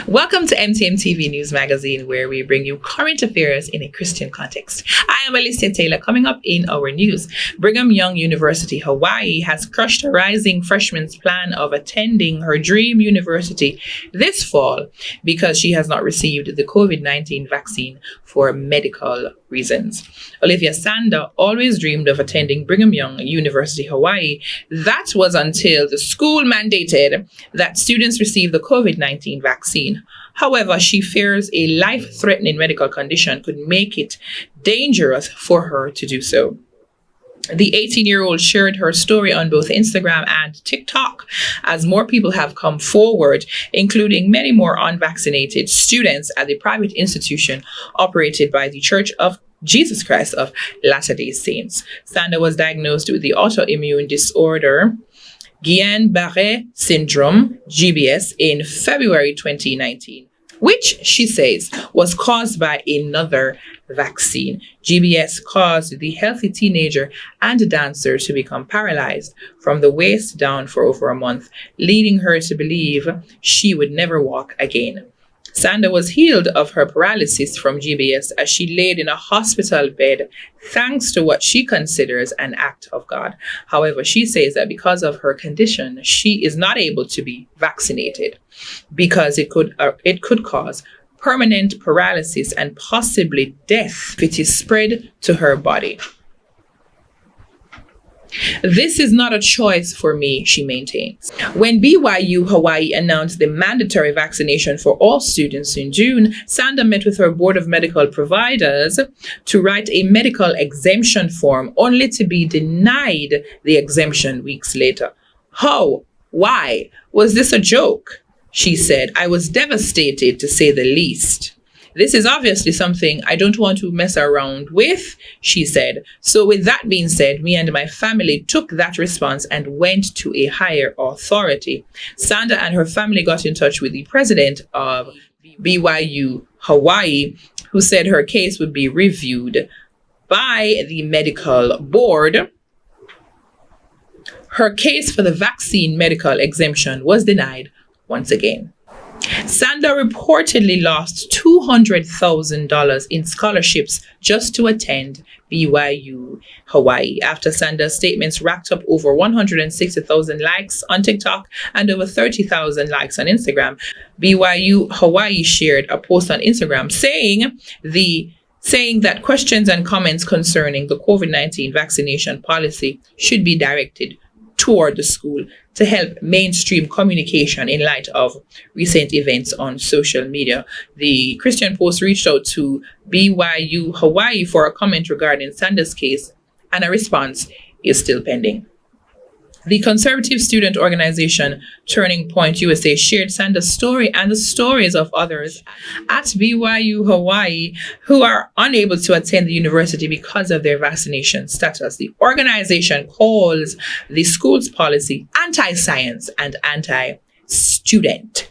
Welcome to MTM TV News Magazine, where we bring you current affairs in a Christian context. I am Alicia Taylor. Coming up in our news, Brigham Young University, Hawaii has crushed a rising freshman's plan of attending her dream university this fall because she has not received the COVID-19 vaccine for medical reasons. Olivia Sander always dreamed of attending Brigham Young University, Hawaii. That was until the school mandated that students receive the COVID-19 vaccine. However, she fears a life-threatening medical condition could make it dangerous for her to do so. The 18-year-old shared her story on both Instagram and TikTok as more people have come forward, including many more unvaccinated students at the private institution operated by the Church of Jesus Christ of Latter-day Saints. Sander was diagnosed with the autoimmune disorder Guillain-Barré syndrome, GBS, in February 2019, which she says was caused by another vaccine. GBS caused the healthy teenager and dancer to become paralyzed from the waist down for over a month, leading her to believe she would never walk again. Sander was healed of her paralysis from GBS as she laid in a hospital bed thanks to what she considers an act of God. However, she says that because of her condition, she is not able to be vaccinated because it could cause permanent paralysis and possibly death if it is spread to her body. This is not a choice for me, she maintains. When BYU Hawaii announced the mandatory vaccination for all students in June, Sander met with her board of medical providers to write a medical exemption form, only to be denied the exemption weeks later. How? Why? Was this a joke? She said, I was devastated, to say the least. This is obviously something I don't want to mess around with, she said. So with that being said, me and my family took that response and went to a higher authority. Sander and her family got in touch with the president of BYU Hawaii, who said her case would be reviewed by the medical board. Her case for the vaccine medical exemption was denied once again. Sander reportedly lost $200,000 in scholarships just to attend BYU Hawaii after Sander's statements racked up over 160,000 likes on TikTok and over 30,000 likes on Instagram. BYU Hawaii shared a post on Instagram saying that questions and comments concerning the COVID-19 vaccination policy should be directed toward the school to help mainstream communication in light of recent events on social media. The Christian Post reached out to BYU Hawaii for a comment regarding Sander's case, and a response is still pending. The conservative student organization Turning Point USA shared Sander's story and the stories of others at BYU Hawaii who are unable to attend the university because of their vaccination status. The organization calls the school's policy anti-science and anti-student.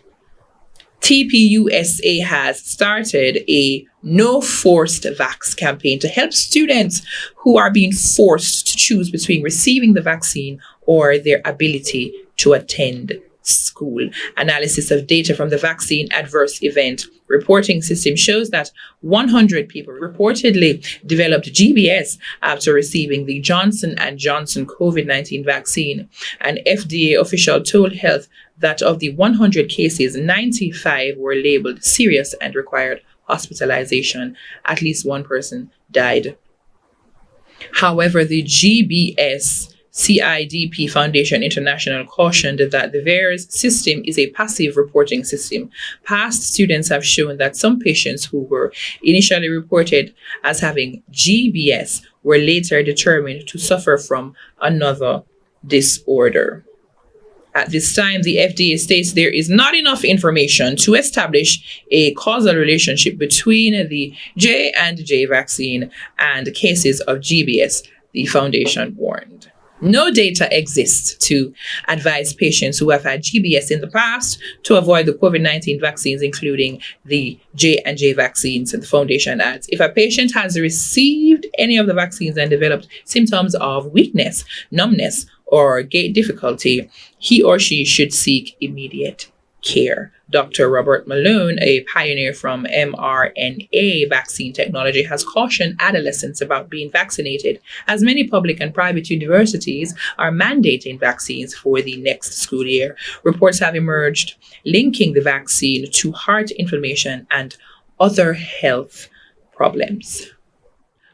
TPUSA has started a No Forced Vax campaign to help students who are being forced to choose between receiving the vaccine or their ability to attend school. Analysis of data from the vaccine adverse event reporting system shows that 100 people reportedly developed GBS after receiving the Johnson & Johnson COVID-19 vaccine. An FDA official told Health that of the 100 cases, 95 were labeled serious and required hospitalization. At least one person died. However, the GBS CIDP Foundation International cautioned that the VAERS system is a passive reporting system. Past students have shown that some patients who were initially reported as having GBS were later determined to suffer from another disorder. At this time, the FDA states there is not enough information to establish a causal relationship between the J&J vaccine and cases of GBS, the foundation warned. No data exists to advise patients who have had GBS in the past to avoid the COVID-19 vaccines, including the J&J vaccines, and the foundation adds. If a patient has received any of the vaccines and developed symptoms of weakness, numbness, or gait difficulty, he or she should seek immediate care. Dr. Robert Malone, a pioneer from mRNA vaccine technology, has cautioned adolescents about being vaccinated, as many public and private universities are mandating vaccines for the next school year. Reports have emerged linking the vaccine to heart inflammation and other health problems.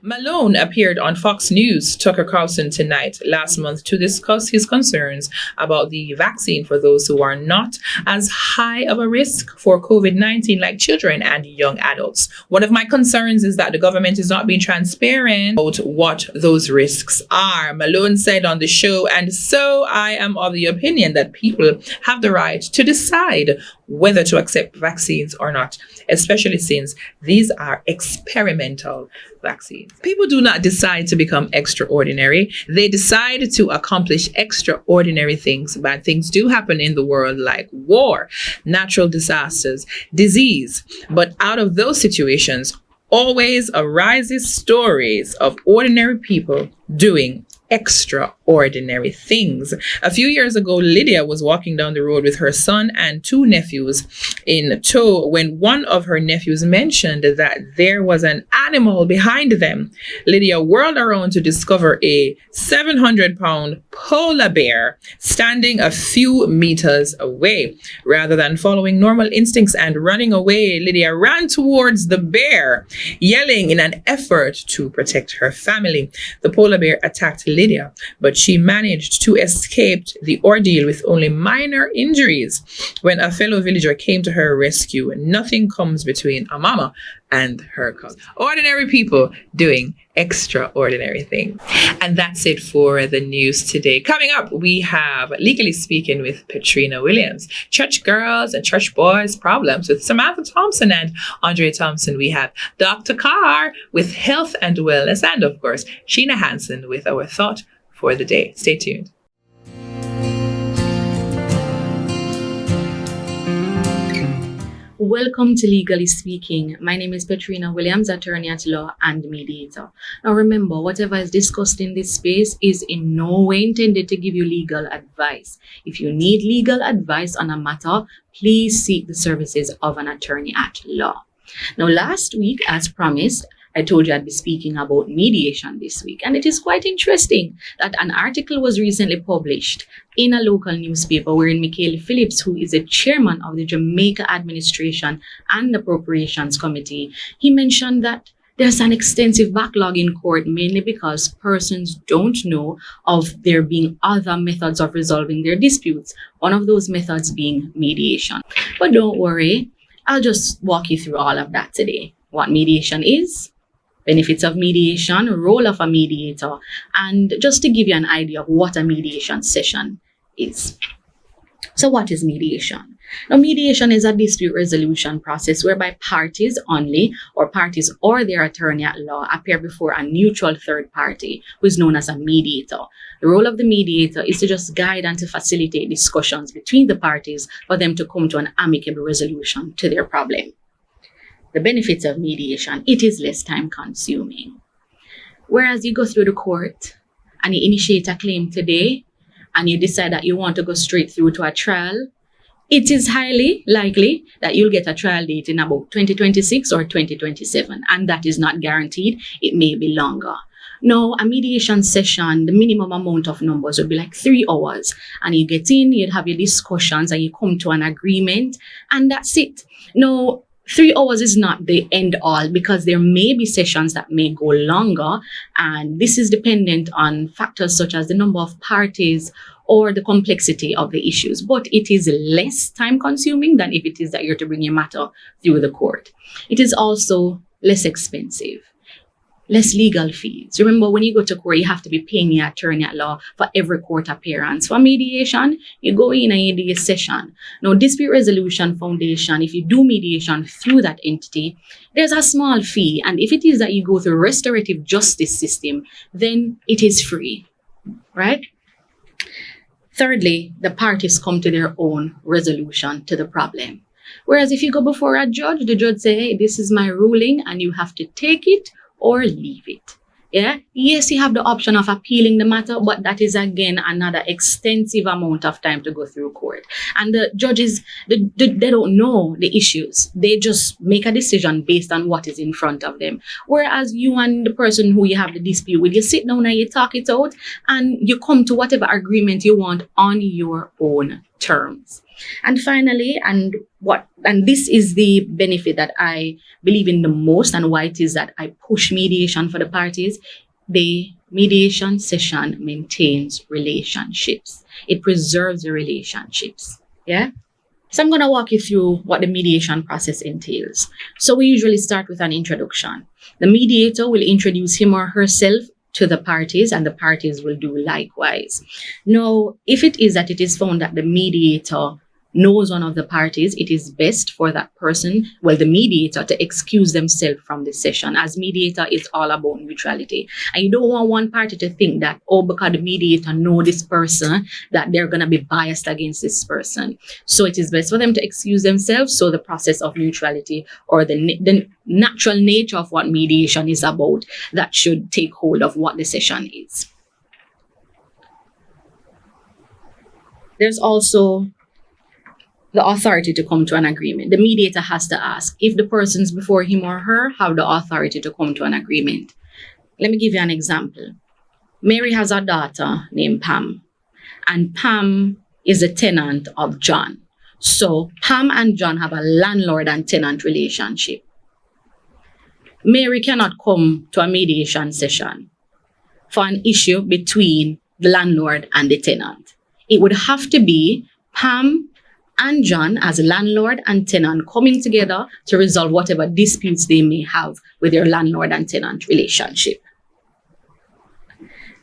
Malone appeared on Fox News' Tucker Carlson Tonight last month to discuss his concerns about the vaccine for those who are not as high of a risk for COVID-19 like children and young adults. One of my concerns is that the government is not being transparent about what those risks are, Malone said on the show, and so I am of the opinion that people have the right to decide whether to accept vaccines or not, especially since these are experimental vaccines. People do not decide to become extraordinary. They decide to accomplish extraordinary things. Bad things do happen in the world, like war, natural disasters, disease. But out of those situations, always arises stories of ordinary people doing extraordinary things. A few years ago, Lydia was walking down the road with her son and two nephews in tow when one of her nephews mentioned that there was an animal behind them. Lydia whirled around to discover a 700-pound polar bear standing a few meters away. Rather than following normal instincts and running away, Lydia ran towards the bear, yelling in an effort to protect her family. The polar bear attacked Lydia, but she managed to escape the ordeal with only minor injuries. When a fellow villager came to her rescue, nothing comes between a mama and her cubs. Ordinary people doing extraordinary things. And that's it for the news today. Coming up, we have Legally Speaking with Petrina Williams, church girls and church boys problems with Samantha Thompson and Andre Thompson. We have Dr. Carr with health and wellness, and of course, Sheena Hansen with our thought for the day. Stay tuned. Welcome to Legally Speaking. My name is Petrina Williams, attorney at law and mediator. Now remember, whatever is discussed in this space is in no way intended to give you legal advice. If you need legal advice on a matter, please seek the services of an attorney at law. Now last week, as promised, I told you I'd be speaking about mediation this week, and it is quite interesting that an article was recently published in a local newspaper wherein Michael Phillips, who is a chairman of the Jamaica Administration and Appropriations Committee, he mentioned that there's an extensive backlog in court, mainly because persons don't know of there being other methods of resolving their disputes, one of those methods being mediation. But don't worry, I'll just walk you through all of that today. What mediation is, benefits of mediation, role of a mediator, and just to give you an idea of what a mediation session is. So what is mediation? Now, mediation is a dispute resolution process whereby parties only, or parties or their attorney at law, appear before a neutral third party who is known as a mediator. The role of the mediator is to just guide and to facilitate discussions between the parties for them to come to an amicable resolution to their problem. The benefits of mediation, it is less time consuming. Whereas you go through the court and you initiate a claim today and you decide that you want to go straight through to a trial, it is highly likely that you'll get a trial date in about 2026 or 2027, and that is not guaranteed. It may be longer. Now, a mediation session, the minimum amount of numbers would be like 3 hours, and you get in, you'd have your discussions and you come to an agreement, and that's it. Now, 3 hours is not the end all, because there may be sessions that may go longer, and this is dependent on factors such as the number of parties or the complexity of the issues. But it is less time consuming than if it is that you're to bring your matter through the court. It is also less expensive. Less legal fees. Remember, when you go to court, you have to be paying your attorney at law for every court appearance. For mediation, you go in and you do your session. Now, Dispute Resolution Foundation, if you do mediation through that entity, there's a small fee. And if it is that you go through restorative justice system, then it is free, right? Thirdly, the parties come to their own resolution to the problem. Whereas if you go before a judge, the judge say, hey, this is my ruling, and you have to take it or leave it. Yeah. Yes, you have the option of appealing the matter, but that is again another extensive amount of time to go through court. And the judges, they don't know the issues. They just make a decision based on what is in front of them. Whereas you and the person who you have the dispute with, you sit down and you talk it out and you come to whatever agreement you want on your own terms. And finally, and this is the benefit that I believe in the most, and why it is that I push mediation for the parties. The mediation session maintains relationships. It preserves the relationships. Yeah. So I'm going to walk you through what the mediation process entails. So we usually start with an introduction. The mediator will introduce him or herself to the parties, and the parties will do likewise. Now, if it is that it is found that the mediator knows one of the parties, it is best for that person, the mediator, to excuse themselves from the session, as mediator is all about neutrality. And you don't want one party to think that, because the mediator know this person, that they're going to be biased against this person. So it is best for them to excuse themselves, so the process of neutrality, or the natural nature of what mediation is about, that should take hold of what the session is. There's also the authority to come to an agreement. The mediator has to ask if the persons before him or her have the authority to come to an agreement. Let me give you an example. Mary has a daughter named Pam, and Pam is a tenant of John. So Pam and John have a landlord and tenant relationship. Mary cannot come to a mediation session for an issue between the landlord and the tenant. It would have to be Pam and John as landlord and tenant coming together to resolve whatever disputes they may have with their landlord and tenant relationship.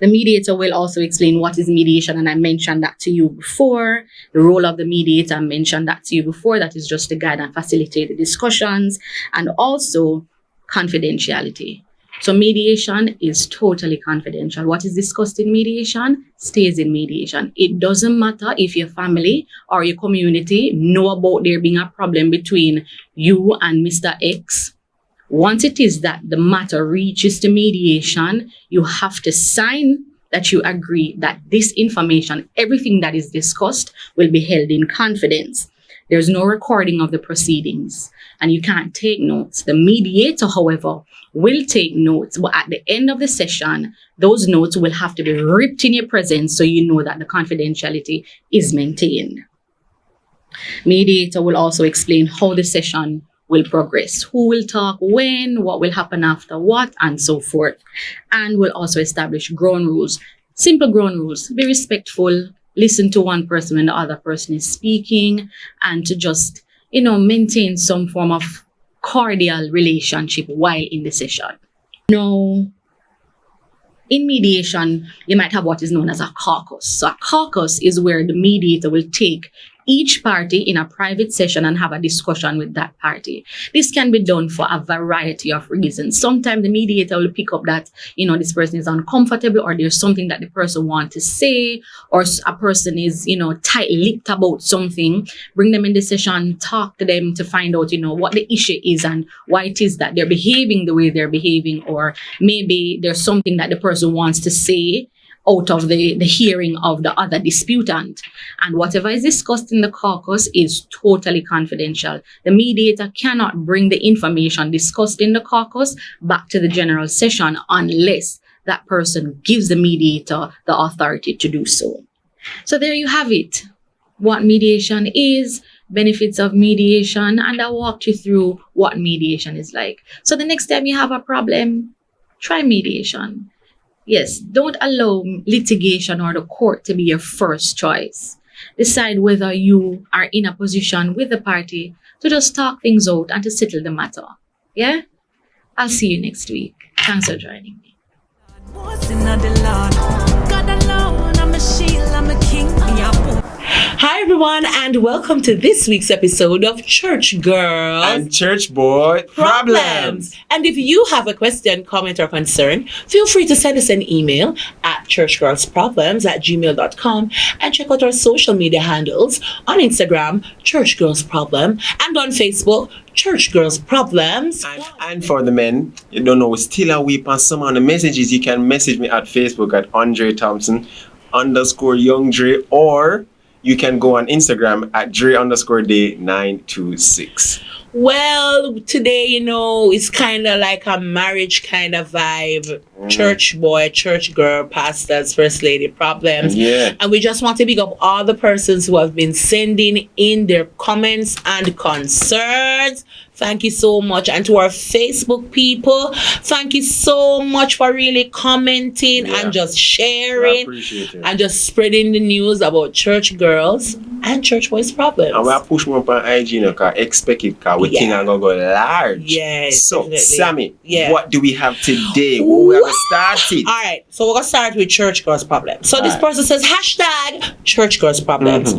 The mediator will also explain what is mediation, and I mentioned that to you before. The role of the mediator, I mentioned that to you before. That is just to guide and facilitate the discussions, and also confidentiality. So mediation is totally confidential. What is discussed in mediation stays in mediation. It doesn't matter if your family or your community know about there being a problem between you and Mr. X. Once it is that the matter reaches to mediation, you have to sign that you agree that this information, everything that is discussed, will be held in confidence. There's no recording of the proceedings, and you can't take notes. The mediator, however, will take notes, but at the end of the session, those notes will have to be ripped in your presence so you know that the confidentiality is maintained. Mediator will also explain how the session will progress, who will talk when, what will happen after what, and so forth. And will also establish ground rules, simple ground rules. Be respectful, listen to one person when the other person is speaking, and to just, maintain some form of cordial relationship while in the session. Now, in mediation, you might have what is known as a caucus. So a caucus is where the mediator will take each party in a private session and have a discussion with that party. This can be done for a variety of reasons. Sometimes the mediator will pick up that, this person is uncomfortable, or there's something that the person wants to say, or a person is, tight-lipped about something. Bring them in the session, talk to them to find out, what the issue is and why it is that they're behaving the way they're behaving, or maybe there's something that the person wants to say out of the hearing of the other disputant. And whatever is discussed in the caucus is totally confidential. The mediator cannot bring the information discussed in the caucus back to the general session unless that person gives the mediator the authority to do so. So there you have it. What mediation is, benefits of mediation, and I walked you through what mediation is like. So the next time you have a problem, try mediation. Yes, don't allow litigation or the court to be your first choice. Decide whether you are in a position with the party to just talk things out and to settle the matter. Yeah? I'll see you next week. Thanks for joining me. Hi everyone, and welcome to this week's episode of Church Girls and Church Boy Problems. And if you have a question, comment, or concern, feel free to send us an email at churchgirlsproblems@gmail.com and check out our social media handles on Instagram, Church Girls Problem, and on Facebook, Church Girls Problems. And for the men, you don't know, we still a weep on some of the messages. You can message me at Facebook at Andre Thompson _Young Dre, or you can go on Instagram at Dre_Day 926. Well, today, it's kind of like a marriage kind of vibe. Church boy, church girl, pastors, first lady problems. Yeah. And we just want to big up all the persons who have been sending in their comments and concerns. Thank you so much. And to our Facebook people, thank you so much for really commenting and just sharing. I appreciate it. And just spreading the news about church girls and church boys problems. And we are pushing up on IG now, because expect it, because we think I'm going to go large. Yes. So, definitely. Sammy, Yeah. what do we have today? What we have to start it? All right, so we're gonna start with church girls problems. So this All right. person says hashtag church girls problems.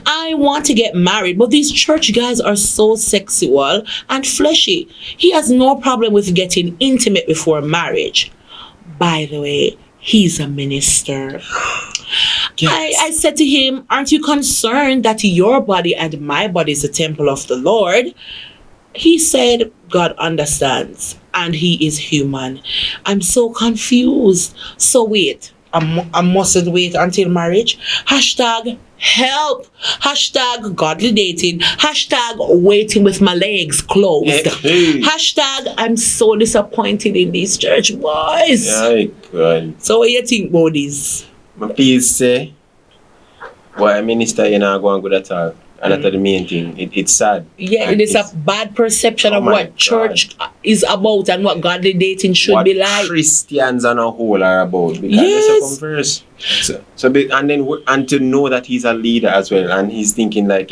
I want to get married, but these church guys are so sexual and fleshy. He has no problem with getting intimate before marriage. By the way, he's a minister. Yes. I said to him, aren't you concerned that your body and my body is the temple of the Lord? He said, God understands, and he is human. I'm so confused. So wait, I mustn't wait until marriage. Hashtag help. Hashtag godly dating. Hashtag waiting with my legs closed. Hey. Hashtag I'm so disappointed in these church boys. Yeah, good. So what do you think about this? My please say, what a minister, going good at all. And that's the main thing. It's sad. Yeah, And it is a bad perception of my what church is about and what godly dating should what be like. Christians on a whole are about. Because Yes. they come first. And to know that he's a leader as well, and he's thinking like,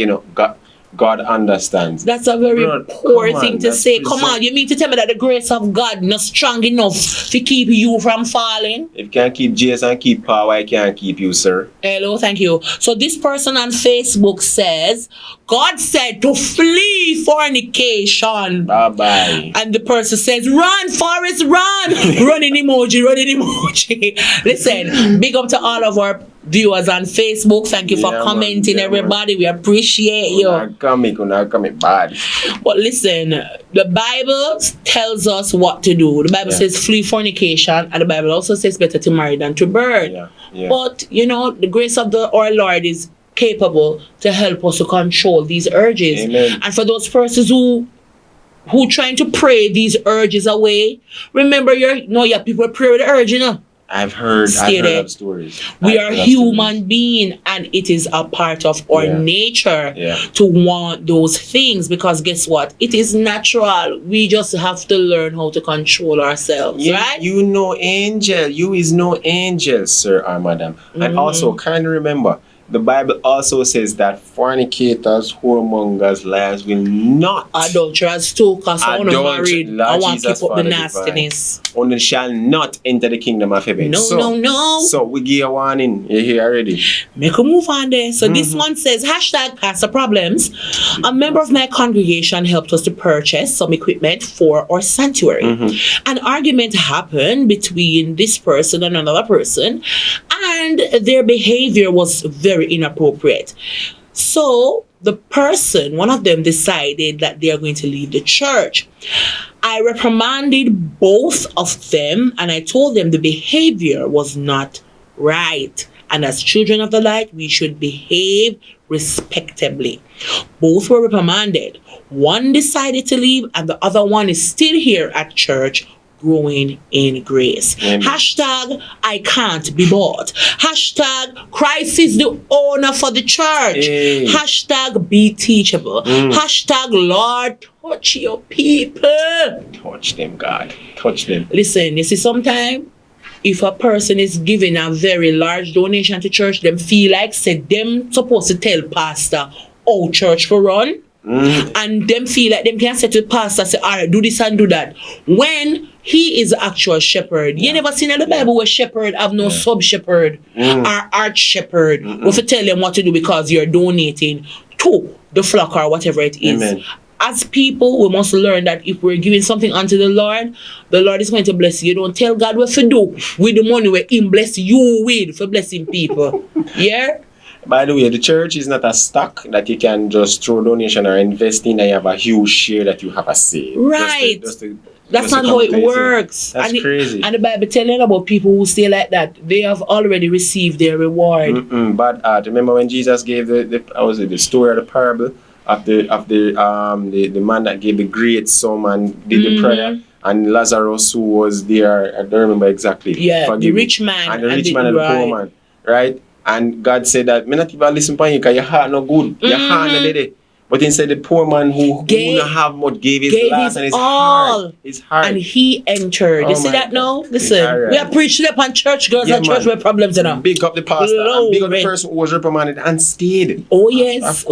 God understands. That's a very Bro, poor come thing on, to that's say. pretty Come sad. on, you mean to tell me that the grace of God not strong enough to keep you from falling? If you can't keep Jesus and keep power, I can't keep you, sir. Hello, thank you. So this person on Facebook says, God said to flee fornication. Bye-bye. And the person says, run, Forrest, run! running emoji. Listen, big up to all of our viewers on Facebook. Thank you for Yeah, man. commenting, Yeah, everybody. We appreciate you. Gonna come bad. But listen, the Bible tells us what to do. The Bible Yeah. says flee fornication, and the Bible also says better to marry than to burn. Yeah. But, the grace of our Lord is capable to help us to control these urges. Amen. And for those persons who trying to pray these urges away, remember people pray with the urge, I've heard Scared. of stories. We I've are heard of human stories. beings, and it is a part of our Yeah. nature Yeah. to want those things, because guess what? It is natural. We just have to learn how to control ourselves, right? You know angel. You is no angel, sir or madam. And also, kind of remember, the Bible also says that fornicators, whoremongers, liars will not. Adulterers too, because I want to Adultery, marry. I Lord want to Jesus, keep up the Father nastiness. Only shall not enter the kingdom of heaven. No. So we give a warning. You're here already. Make a move on there. So this one says, hashtag pastor problems. A member of my congregation helped us to purchase some equipment for our sanctuary. An argument happened between this person and another person, and their behavior was very inappropriate. So the person, one of them, decided that they are going to leave the church. I reprimanded both of them, and I told them the behavior was not right. And as children of the light, we should behave respectably. Both were reprimanded. One decided to leave, and the other one is still here at church, growing in grace. Amen. Hashtag I can't be bought. Hashtag Christ is the owner for the church. Hey. Hashtag be teachable. Hashtag Lord, touch your people. Touch them, God. Touch them. Listen, you see, sometimes if a person is giving a very large donation to church, them feel like say them supposed to tell pastor how church for run. And them feel like them can say to the pastor, say, all right, do this and do that. When He is the actual shepherd. You never seen in the Bible where shepherd have no sub-shepherd or arch-shepherd who to tell them what to do because you're donating to the flock or whatever it is. Amen. As people, we must learn that if we're giving something unto the Lord is going to bless you. Don't tell God what to do with the money where He bless you with for blessing people. Yeah? By the way, the church is not a stock that you can just throw donation or invest in and you have a huge share that you have a say. Right. That's not how it works. That's crazy. And the Bible telling about people who say like that, they have already received their reward. Bad art. Remember when Jesus gave the story of the parable of the man that gave the great sum and did the prayer, and Lazarus who was there, I don't remember exactly. Yeah, the rich man and the rich man and the poor man, right? And God said that, me not even listen to you because your heart no good, your heart no dead. But instead, the poor man who didn't have much gave his last and his all. heart. And he entered. You see that now? Listen, we are preaching upon church girls and church with problems, you know. Big up the pastor and big up the person who was reprimanded and stayed. Oh yes,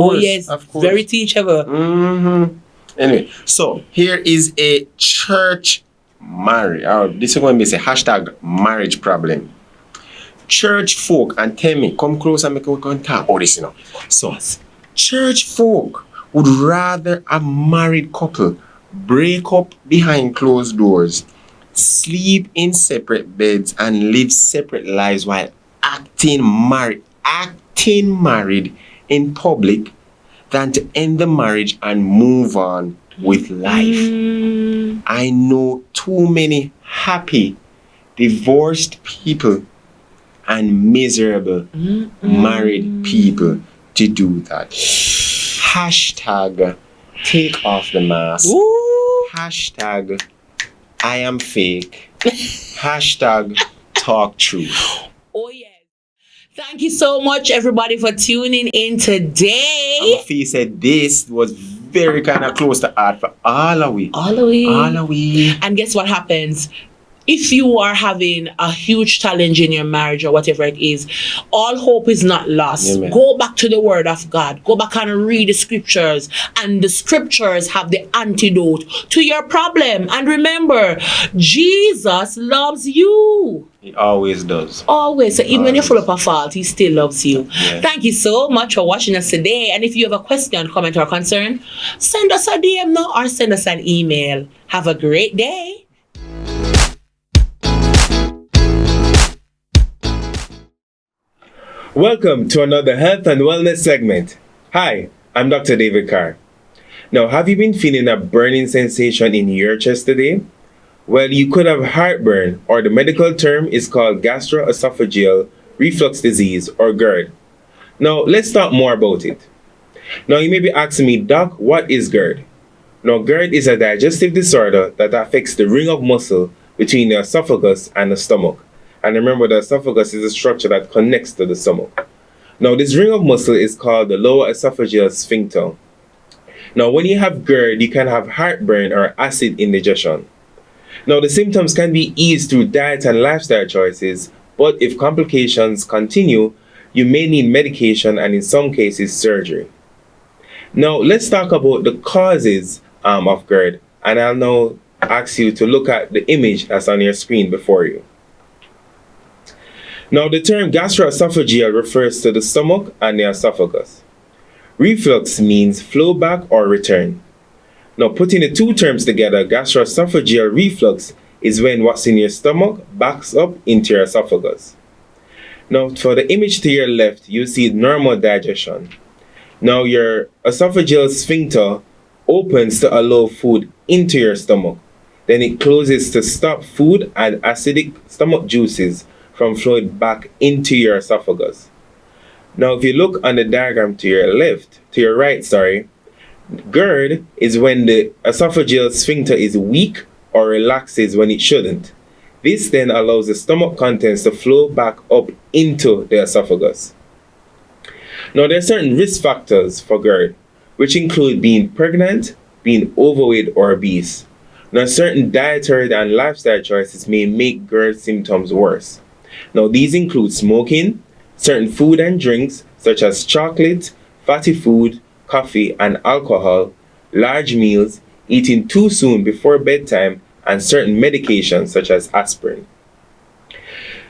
of course. Very teachable. Anyway, so here is a church marriage. This is going to be a hashtag marriage problem. Church folk, and tell me, come close and make we can talk about this, you know. So, church folk would rather a married couple break up behind closed doors, sleep in separate beds, and live separate lives while acting married in public than to end the marriage and move on with life. I know too many happy, divorced people and miserable married people to do that. Hashtag take off the mask. Ooh. Hashtag I am fake. Hashtag talk truth. Oh yes. Thank you so much everybody for tuning in today. Afi said this was very kind of close to heart for all of we. And guess what happens? If you are having a huge challenge in your marriage or whatever it is, all hope is not lost. Amen. Go back to the Word of God. Go back and read the scriptures. And the scriptures have the antidote to your problem. And remember, Jesus loves you. He always does. Always. So even when you're full of a fault, He still loves you. Yeah. Thank you so much for watching us today. And if you have a question, comment, or concern, send us a DM now or send us an email. Have a great day. Welcome to another health and wellness segment. Hi, I'm Dr. David Carr. Now, have you been feeling a burning sensation in your chest today? Well, you could have heartburn, or the medical term is called gastroesophageal reflux disease, or GERD. Now, let's talk more about it. Now, you may be asking me, Doc, what is GERD? Now, GERD is a digestive disorder that affects the ring of muscle between the esophagus and the stomach. And remember, the esophagus is a structure that connects to the stomach. Now, this ring of muscle is called the lower esophageal sphincter. Now, when you have GERD, you can have heartburn or acid indigestion. Now, the symptoms can be eased through diet and lifestyle choices, but if complications continue, you may need medication and in some cases surgery. Now, let's talk about the causes of GERD, and I'll now ask you to look at the image that's on your screen before you. Now, the term gastroesophageal refers to the stomach and the esophagus. Reflux means flow back or return. Now, putting the two terms together, gastroesophageal reflux is when what's in your stomach backs up into your esophagus. Now, for the image to your left, you see normal digestion. Now, your esophageal sphincter opens to allow food into your stomach. Then it closes to stop food and acidic stomach juices from flowing back into your esophagus. Now, if you look on the diagram to your right, GERD is when the esophageal sphincter is weak or relaxes when it shouldn't. This then allows the stomach contents to flow back up into the esophagus. Now, there are certain risk factors for GERD, which include being pregnant, being overweight or obese. Now, certain dietary and lifestyle choices may make GERD symptoms worse. Now, these include smoking, certain food and drinks such as chocolate, fatty food, coffee, and alcohol, large meals, eating too soon before bedtime, and certain medications such as aspirin.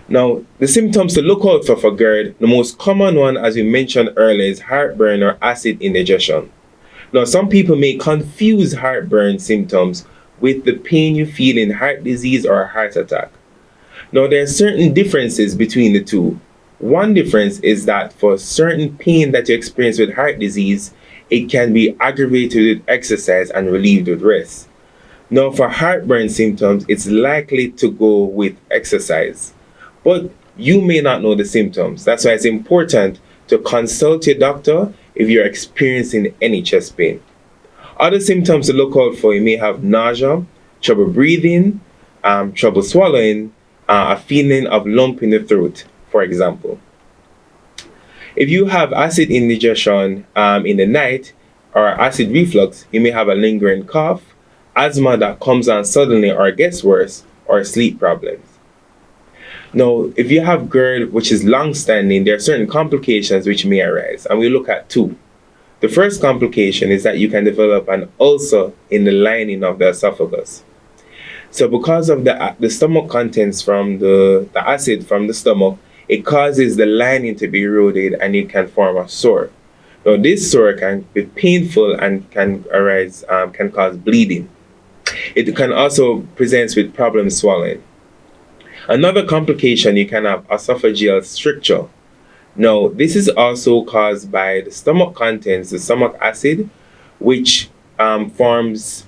Now, the symptoms to look out for GERD, the most common one, as we mentioned earlier, is heartburn or acid indigestion. Now, some people may confuse heartburn symptoms with the pain you feel in heart disease or heart attack. Now, there are certain differences between the two. One difference is that for certain pain that you experience with heart disease, it can be aggravated with exercise and relieved with rest. Now, for heartburn symptoms, it's likely to go with exercise. But you may not know the symptoms. That's why it's important to consult your doctor if you're experiencing any chest pain. Other symptoms to look out for, you may have nausea, trouble breathing, trouble swallowing, a feeling of lump in the throat, for example. If you have acid indigestion in the night or acid reflux, you may have a lingering cough, asthma that comes on suddenly or gets worse, or sleep problems. Now, if you have GERD, which is long-standing, there are certain complications which may arise, and we look at two. The first complication is that you can develop an ulcer in the lining of the esophagus. So because of the stomach contents from the acid from the stomach, it causes the lining to be eroded and it can form a sore. Now, this sore can be painful and can cause bleeding. It can also present with problems swallowing. Another complication, you can have esophageal stricture. Now, this is also caused by the stomach contents, the stomach acid, which forms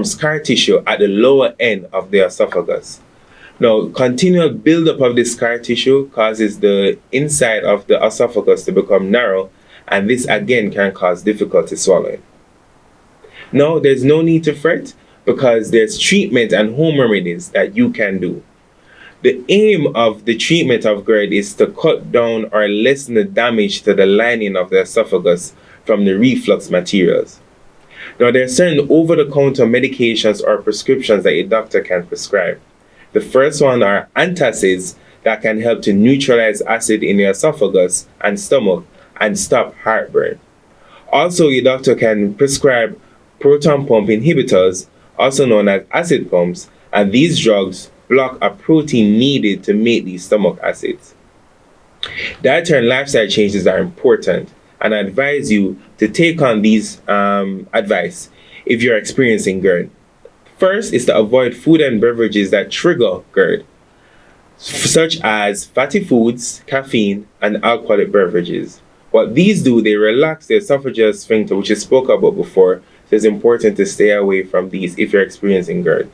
scar tissue at the lower end of the esophagus. Now, continual buildup of this scar tissue causes the inside of the esophagus to become narrow, and this again can cause difficulty swallowing. Now, there's no need to fret because there's treatment and home remedies that you can do. The aim of the treatment of GERD is to cut down or lessen the damage to the lining of the esophagus from the reflux materials. Now, there are certain over-the-counter medications or prescriptions that a doctor can prescribe. The first one are antacids that can help to neutralize acid in the esophagus and stomach and stop heartburn. Also, your doctor can prescribe proton pump inhibitors, also known as acid pumps, and these drugs block a protein needed to make these stomach acids. Dietary and lifestyle changes are important, and I advise you to take on these advice if you're experiencing GERD. First is to avoid food and beverages that trigger GERD, such as fatty foods, caffeine, and alcoholic beverages. What these do, they relax the esophageal sphincter, which I spoke about before, so it's important to stay away from these if you're experiencing GERD.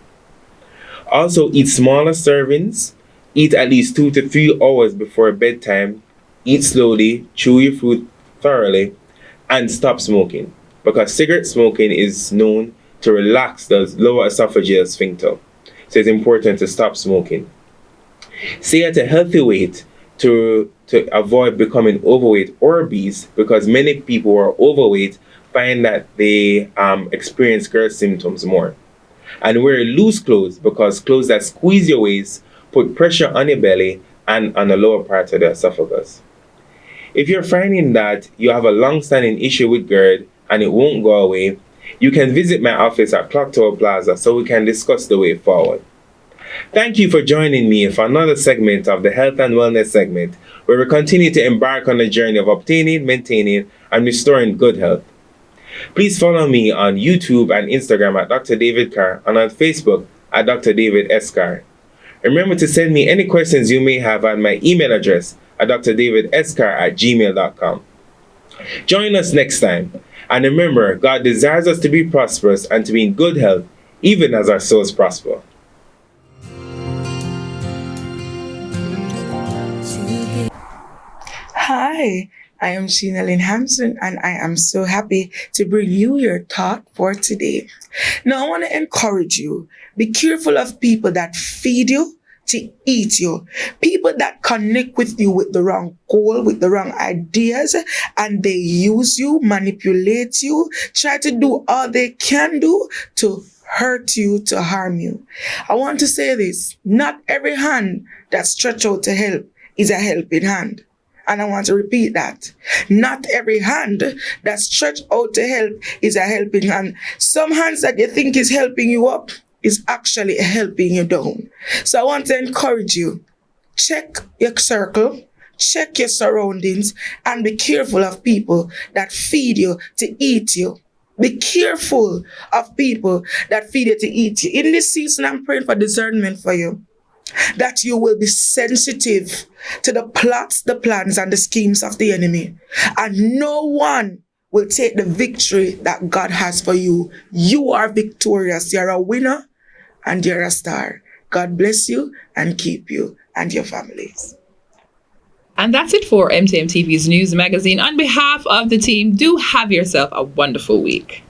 Also, eat smaller servings, eat at least 2 to 3 hours before bedtime, eat slowly, chew your food thoroughly, and stop smoking, because cigarette smoking is known to relax the lower esophageal sphincter. So it's important to stop smoking. Stay at a healthy weight to avoid becoming overweight or obese, because many people who are overweight find that they experience GERD symptoms more. And wear loose clothes, because clothes that squeeze your waist put pressure on your belly and on the lower part of the esophagus. If you're finding that you have a long-standing issue with GERD and it won't go away, you can visit my office at Clock Tower Plaza so we can discuss the way forward. Thank you for joining me for another segment of the Health and Wellness segment, where we continue to embark on the journey of obtaining, maintaining, and restoring good health. Please follow me on YouTube and Instagram at Dr. David Carr and on Facebook at Dr. David S. Carr. Remember to send me any questions you may have at my email address at drdavidscar@gmail.com. Join us next time. And remember, God desires us to be prosperous and to be in good health, even as our souls prosper. Hi, I am Sheena Lynn Hampson, and I am so happy to bring you your thought for today. Now, I want to encourage you, be careful of people that feed you to eat you. People that connect with you with the wrong goal, with the wrong ideas, and they use you, manipulate you, try to do all they can do to hurt you, to harm you. I want to say this, not every hand that stretches out to help is a helping hand. And I want to repeat that. Not every hand that stretched out to help is a helping hand. Some hands that you think is helping you up is actually helping you down. So I want to encourage you. Check your circle, check your surroundings, and be careful of people that feed you to eat you. Be careful of people that feed you to eat you. In this season, I'm praying for discernment for you, that you will be sensitive to the plots, the plans, and the schemes of the enemy. And no one will take the victory that God has for you. You are victorious. You're a winner and you're a star. God bless you and keep you and your families. And that's it for MTM TV's news magazine. On behalf of the team, do have yourself a wonderful week.